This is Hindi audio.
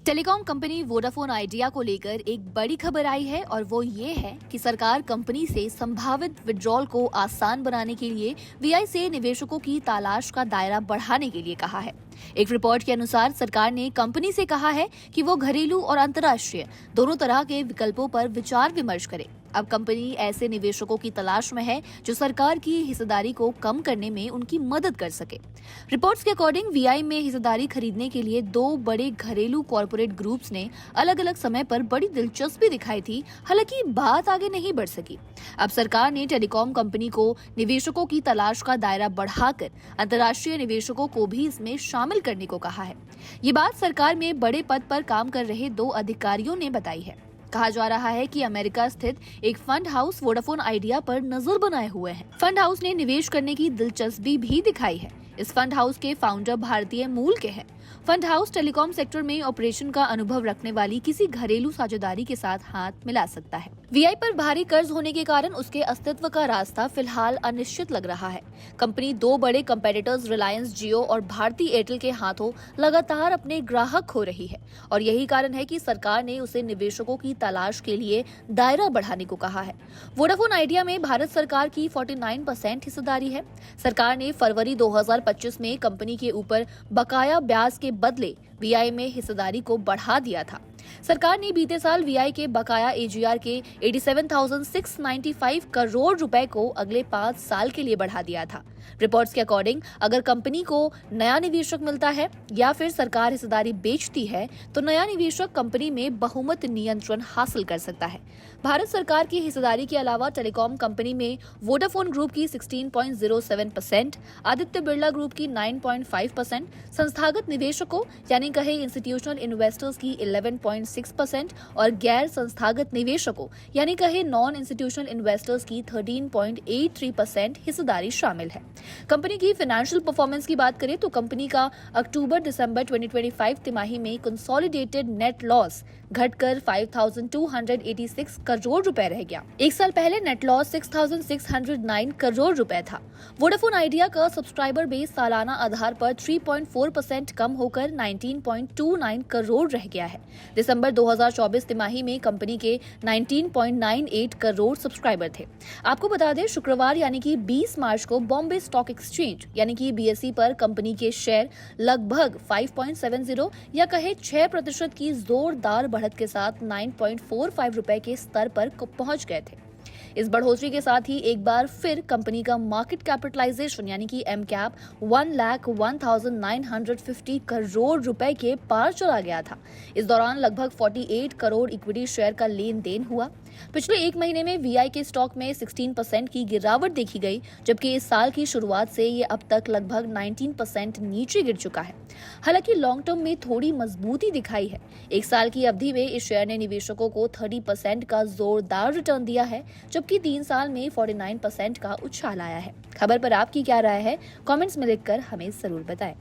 टेलीकॉम कंपनी वोडाफोन आइडिया को लेकर एक बड़ी खबर आई है और वो ये है कि सरकार कंपनी से संभावित विड्रॉल को आसान बनाने के लिए वीआई से निवेशकों की तलाश का दायरा बढ़ाने के लिए कहा है। एक रिपोर्ट के अनुसार सरकार ने कंपनी से कहा है कि वो घरेलू और अंतर्राष्ट्रीय दोनों तरह के विकल्पों पर विचार विमर्श करे। अब कंपनी ऐसे निवेशकों की तलाश में है जो सरकार की हिस्सेदारी को कम करने में उनकी मदद कर सके। रिपोर्ट्स के अकॉर्डिंग वीआई में हिस्सेदारी खरीदने के लिए दो बड़े घरेलू कॉरपोरेट ग्रुप्स ने अलग अलग समय पर बड़ी दिलचस्पी दिखाई थी, हालांकि बात आगे नहीं बढ़ सकी। अब सरकार ने टेलीकॉम कंपनी को निवेशकों की तलाश का दायरा बढ़ाकर अंतर्राष्ट्रीय निवेशकों को भी इसमें शामिल करने को कहा है। ये बात सरकार में बड़े पद पर काम कर रहे दो अधिकारियों ने बताई है। कहा जा रहा है कि अमेरिका स्थित एक फंड हाउस वोडाफोन आइडिया पर नजर बनाए हुए है। फंड हाउस ने निवेश करने की दिलचस्पी भी दिखाई है। इस फंड हाउस के फाउंडर भारतीय मूल के हैं। फंड हाउस टेलीकॉम सेक्टर में ऑपरेशन का अनुभव रखने वाली किसी घरेलू साझेदारी के साथ हाथ मिला सकता है। वीआई पर भारी कर्ज होने के कारण उसके अस्तित्व का रास्ता फिलहाल अनिश्चित लग रहा है। कंपनी दो बड़े कंपेटिटर्स रिलायंस जियो और भारती एयरटेल के हाथों लगातार अपने ग्राहक खो रही है और यही कारण है कि सरकार ने उसे निवेशकों की तलाश के लिए दायरा बढ़ाने को कहा है। वोडाफोन आइडिया में भारत सरकार की 49% हिस्सेदारी है। सरकार ने फरवरी 2025 में कंपनी के ऊपर बकाया ब्याज के बदले वीआई में हिस्सेदारी को बढ़ा दिया था। सरकार ने बीते साल वीआई के बकाया एजीआर के 87,695 करोड़ रुपए को अगले 5 साल के लिए बढ़ा दिया था। रिपोर्ट्स के अकॉर्डिंग अगर कंपनी को नया निवेशक मिलता है या फिर सरकार हिस्सेदारी बेचती है तो नया निवेशक कंपनी में बहुमत नियंत्रण हासिल कर सकता है। भारत सरकार की हिस्सेदारी के अलावा टेलीकॉम कंपनी में वोडाफोन ग्रुप की 16.07%, आदित्य बिरला ग्रुप की 9.5%, संस्थागत निवेशकों यानी कहे इंस्टीट्यूशनल इन्वेस्टर्स की 11.6% और गैर संस्थागत निवेशकों यानी कहे नॉन इंस्टीट्यूशनल इन्वेस्टर्स की 13.83% हिस्सेदारी शामिल है। कंपनी की फाइनेंशियल परफॉर्मेंस की बात करें तो कंपनी का अक्टूबर-दिसंबर 2025 तिमाही में कंसोलिडेटेड नेट लॉस घटकर 5,286 करोड़ रुपए रह गया। एक साल पहले नेट लॉस 6,609 करोड़ रुपए था। वोडाफोन आइडिया का सब्सक्राइबर बेस सालाना आधार पर 3.4% कम होकर 19.29 करोड़ रह गया है। दिसंबर 2024 तिमाही में कंपनी के 19.98 करोड़ सब्सक्राइबर थे। आपको बता दें, शुक्रवार यानी कि 20 मार्च को बॉम्बे स्टॉक एक्सचेंज यानी कि बीएसई पर कंपनी के शेयर लगभग 5.70 या कहे 6% की जोरदार बढ़त के साथ 9.45 रुपए के स्तर पर पहुंच गए थे। इस बढ़ोतरी के साथ ही एक बार फिर कंपनी का मार्केट कैपिटलाइजेशन यानी कि एम कैप 1,01,950 करोड़ रुपए के पार चला गया था। इस दौरान लगभग 48 करोड़ इक्विटी शेयर का लेन देन हुआ। पिछले एक महीने में वीआई के स्टॉक में 16% की गिरावट देखी गई, जबकि इस साल की शुरुआत से ये अब तक लगभग 19% नीचे गिर चुका है। हालांकि लॉन्ग टर्म में थोड़ी मजबूती दिखाई है। एक साल की अवधि में इस शेयर ने निवेशकों को 30% का जोरदार रिटर्न दिया है, जबकि 3 साल में 49% का उछाल आया है। खबर पर आपकी क्या राय है? कमेंट्स में लिखकर हमें जरूर बताएं।